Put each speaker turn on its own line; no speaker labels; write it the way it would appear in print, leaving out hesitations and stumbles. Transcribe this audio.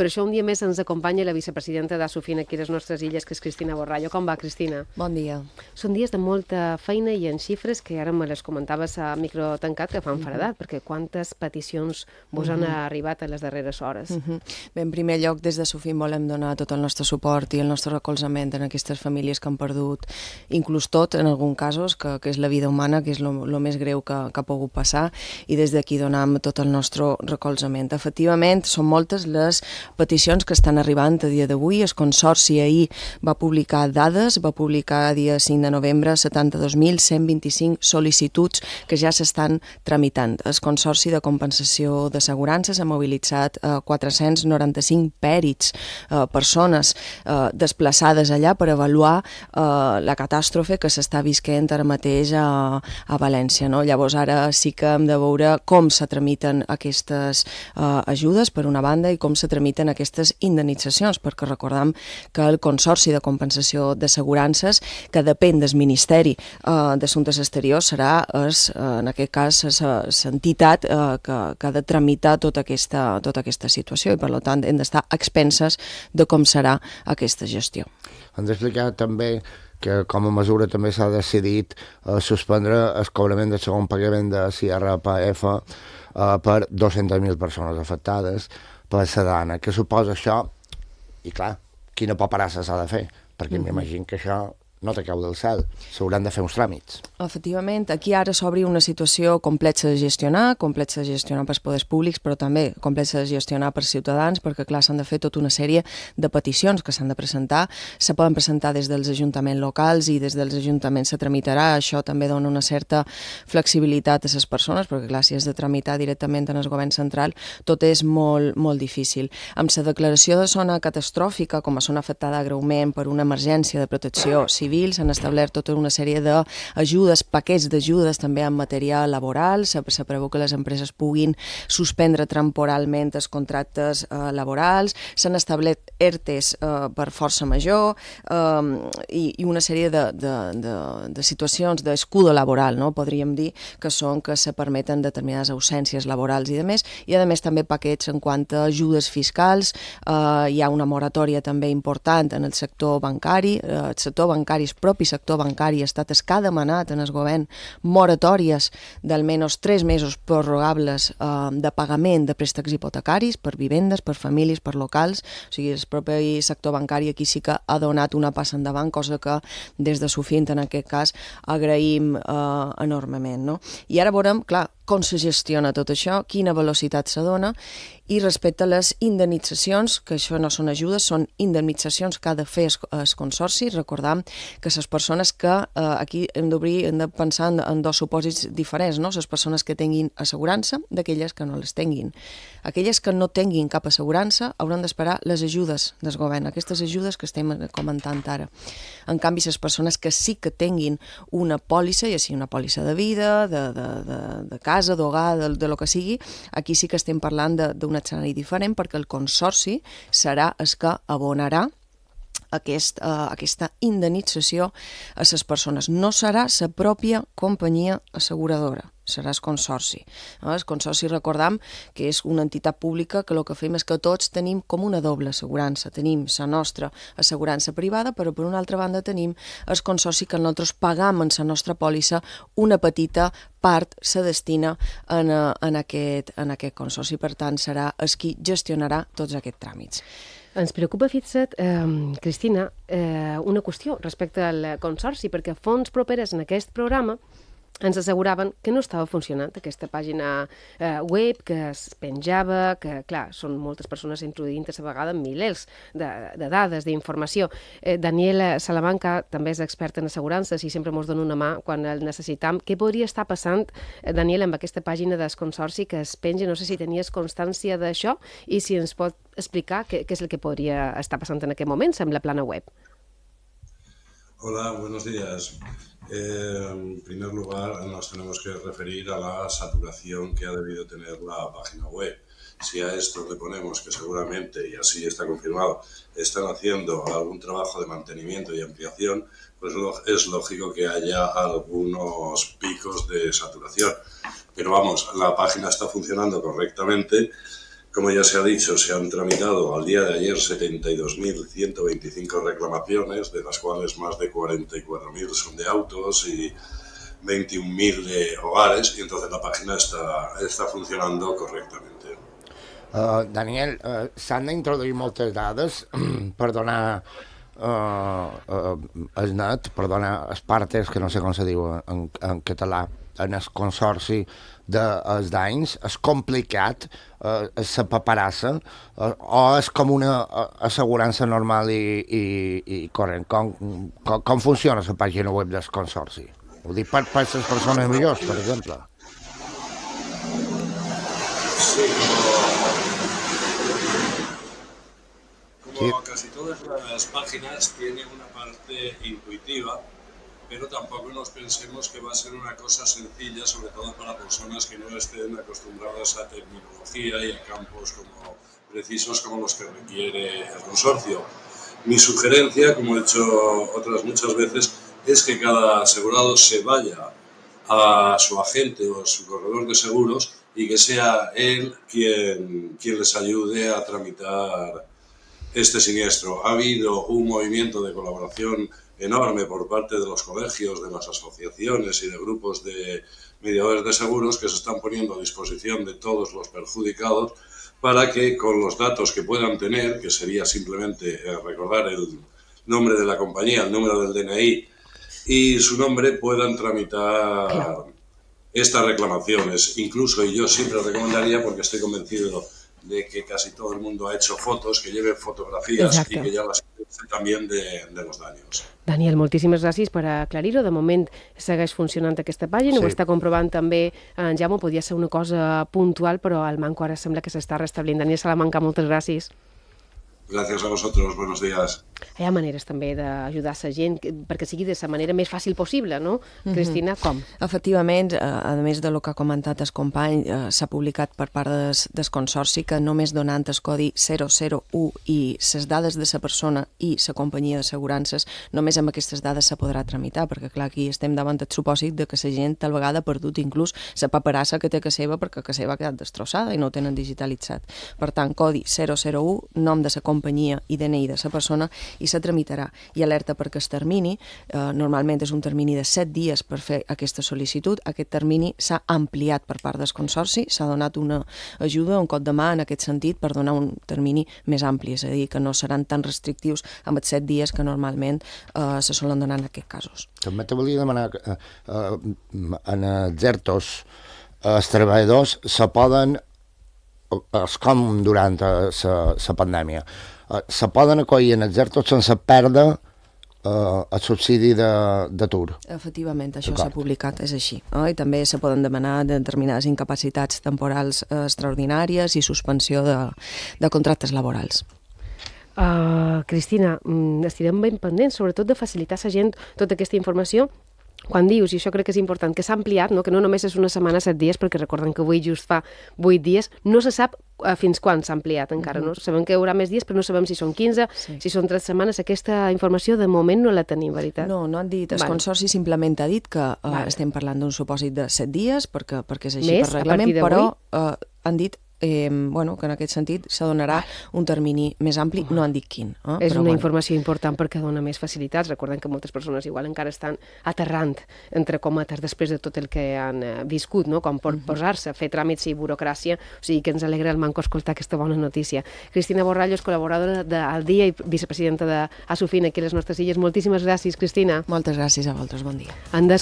Per això un dia més ens acompanya la vicepresidenta d'Asofin aquí a les nostres illes, que és Cristina Borrallo. Com va, Cristina?
Bon dia.
Són dies de molta feina i en xifres que ara me les comentaves a micro tancat que fan faradat, perquè quantes peticions vos han arribat a les darreres hores?
Bé, en primer lloc, des d'Asofin volem donar tot el nostre suport i el nostre recolzament en aquestes famílies que han perdut, inclús tot, en alguns casos, que és la vida humana, que és el més greu que ha pogut passar, i des d'aquí donem tot el nostre recolzament. Efectivament, són moltes les peticions que estan arribant a dia d'avui. El Consorci ahir va publicar dades, va publicar dia 5 de novembre 72.125 sol·licituds que ja s'estan tramitant. El Consorci de Compensació d'Assegurances ha mobilitzat 495 pèrits, persones desplaçades allà per avaluar la catàstrofe que s'està visquent ara mateix a València. Llavors ara sí que hem de veure com se tramiten aquestes ajudes, per una banda, i com se tramiten aquestes indemnitzacions, perquè recordem que el Consorci de Compensació d'Assegurances, que depèn del Ministeri d'Assumptes Exteriors, serà, en aquest cas, l'entitat que ha de tramitar tota aquesta situació i, per tant, hem d'estar a expenses de com serà aquesta gestió.
Ens ha explicat també que com a mesura també s'ha decidit suspendre el cobrament del segon pagament de CRPF per 200.000 persones afectades per la dana. Què suposa això? I clar, quina paperassa s'ha de fer? Perquè m'imagino que això no te cau del cel, s'hauran de fer uns tràmits.
Efectivament, aquí ara s'obri una situació complexa de gestionar pels poders públics, però també complexa de gestionar per ciutadans, perquè clar, s'han de fer tota una sèrie de peticions que s'han de presentar, se poden presentar des dels ajuntaments locals i des dels ajuntaments se tramitarà. Això també dona una certa flexibilitat a les persones, perquè clar, si has de tramitar directament en el govern central, tot és molt, molt difícil. Amb la declaració de zona catastròfica, com a zona afectada greument per una emergència de protecció civil, s'han establert tota una sèrie d'ajudes, paquets d'ajudes també en matèria laboral. Se preveu que les empreses puguin suspendre temporalment els contractes laborals, s'han establert ERTEs per força major i una sèrie de situacions d'escudo laboral, podríem dir, que són que se permeten determinades ausències laborals i demés, i a més també paquets en quant a ajudes fiscals. Hi ha una moratòria també important en el sector bancari, el propi sector bancari ha estat el que ha demanat en el govern moratòries d'almenys 3 mesos prorrogables de pagament de préstecs hipotecaris per vivendes, per famílies, per locals. O sigui, el propi sector bancari aquí sí que ha donat una passa endavant, cosa que des de Sofint, en aquest cas, agraïm enormement. I ara veurem, clar, com se gestiona tot això, quina velocitat se dona, i respecte a les indemnitzacions, que això no són ajudes, són indemnitzacions que ha de fer el Consorci. Recordam que les persones que, aquí hem de pensar en dos supòsits diferents, les persones que tinguin assegurança d'aquelles que no les tinguin. Aquelles que no tinguin cap assegurança hauran d'esperar les ajudes del govern, aquestes ajudes que estem comentant ara. En canvi, les persones que sí que tinguin una pòlissa, ja sigui una pòlissa de vida, de casa, d'hogar, de lo que sigui, aquí sí que estem parlant d'un escenari diferent, perquè el Consorci serà el que abonarà aquesta indemnització a les persones. No serà la pròpia companyia asseguradora, serà el Consorci. El Consorci, recordam, que és una entitat pública que el que fem és que tots tenim com una doble assegurança. Tenim la nostra assegurança privada, però per una altra banda tenim el Consorci, que nosaltres pagam en la nostra pòlissa una petita part se destina en aquest Consorci. Per tant, serà el qui gestionarà tots aquests tràmits.
Ens preocupa, fixa't, Cristina, una qüestió respecte al Consorci, perquè fonts properes en aquest programa ens asseguraven que no estava funcionant aquesta pàgina web, que es penjava, que, clar, són moltes persones introduint a la vegada milers de dades, d'informació. Daniel Salamanca també és expert en assegurances i sempre ens dona una mà quan el necessitam. Què podria estar passant, Daniel, amb aquesta pàgina del Consorci que es penja? No sé si tenies constància d'això i si ens pot explicar què és el que podria estar passant en aquest moment amb la plana web.
Hola, buenos días. En primer lugar, nos tenemos que referir a la saturación que ha debido tener la página web. Si a esto le ponemos que seguramente, y así está confirmado, están haciendo algún trabajo de mantenimiento y ampliación, pues es lógico que haya algunos picos de saturación. Pero vamos, la página está funcionando correctamente Como ya se ha dicho, se han tramitado al día de ayer 72.125 reclamaciones, de las cuales más de 44.000 son de autos y 21.000 de hogares, y entonces la página está funcionando correctamente.
Daniel, s'han d'introduir moltes dades per donar el net, per donar els partes, que no sé com se diu en català, en el consorci dels danys. És complicat, és la paperassa, o és com una assegurança normal i corrent? Com funciona la pàgina web del consorci? Ho dic per les persones millors, per exemple.
Sí, como casi todas las páginas, tiene una parte intuitiva, pero tampoco nos pensemos que va a ser una cosa sencilla, sobre todo para personas que no estén acostumbradas a terminología y a campos precisos como los que requiere el consorcio. Mi sugerencia, como he hecho otras muchas veces, es que cada asegurado se vaya a su agente o a su corredor de seguros y que sea él quien les ayude a tramitar este siniestro. Ha habido un movimiento de colaboración enorme por parte de los colegios, de las asociaciones y de grupos de mediadores de seguros que se están poniendo a disposición de todos los perjudicados para que con los datos que puedan tener, que sería simplemente recordar el nombre de la compañía, el número del DNI y su nombre, puedan tramitar estas reclamaciones. Incluso, y yo siempre recomendaría, porque estoy convencido de que casi todo el mundo ha hecho fotos, que lleven fotografías. Exacte. Y que ya las també de los daños.
Daniel, moltíssimes gràcies per aclarir-ho. De moment segueix funcionant aquesta pàgina, sí. Ho està comprovant també en Jaume, podia ser una cosa puntual, però al Manco ara sembla que s'està restablint. Daniel Salamanca, moltes gràcies.
Gràcies a vosaltres, buenos días.
Hi ha maneres també d'ajudar la gent perquè sigui de la manera més fàcil possible, no? Cristina, com?
Efectivament, a més del que ha comentat el company, s'ha publicat per part del Consorci que només donant el codi 001 i les dades de la persona i la companyia d'assegurances, només amb aquestes dades se podrà tramitar, perquè clar, aquí estem davant del supòsit de que la gent tal vegada ha perdut inclús la paperassa que té que seva perquè que seva ha quedat destrossada i no ho tenen digitalitzat. Per tant, codi 001, nom de la companyia i DNI de la persona, i se tramitarà. I alerta perquè el termini, normalment és un termini de 7 dies per fer aquesta sol·licitud, aquest termini s'ha ampliat per part del Consorci, s'ha donat una ajuda, un cop de mà en aquest sentit per donar un termini més ampli, és a dir, que no seran tan restrictius amb els 7 dies que normalment se solen donar en aquests casos.
També te volia demanar, en els ERTOs, els treballadors se poden, és com durant la pandèmia, se poden acollir en els ERTOs sense perdre el subsidi d'atur.
Efectivament, això s'ha publicat, és així. I també se poden demanar determinades incapacitats temporals extraordinàries i suspensió de contractes laborals.
Cristina, estirem ben pendents, sobretot de facilitar a la gent tota aquesta informació. Quan dius, i això crec que és important, que s'ha ampliat, no? Que no només és una setmana, 7 dies, perquè recorden que avui just fa 8 dies, no se sap fins quan s'ha ampliat encara, no? Sabem que hi haurà més dies, però no sabem si són 15, si són 3 setmanes. Aquesta informació de moment no la tenim, veritat?
No han dit. El Consorci simplement ha dit que estem parlant d'un supòsit de 7 dies, perquè és així per reglament, però han dit que en aquest sentit se donarà un termini més ampli, no han dit quin.
És una informació important perquè dona més facilitats. Recordem que moltes persones igual encara estan aterrant, entre cometes, després de tot el que han viscut, com per posar-se a fer tràmits i burocràcia. O sigui que ens alegra el Manco escoltar aquesta bona notícia. Cristina Borrallos, col·laboradora d'Al Dia i vicepresidenta d'Asufin aquí a les nostres illes. Moltíssimes gràcies, Cristina.
Moltes gràcies a vosaltres, bon dia.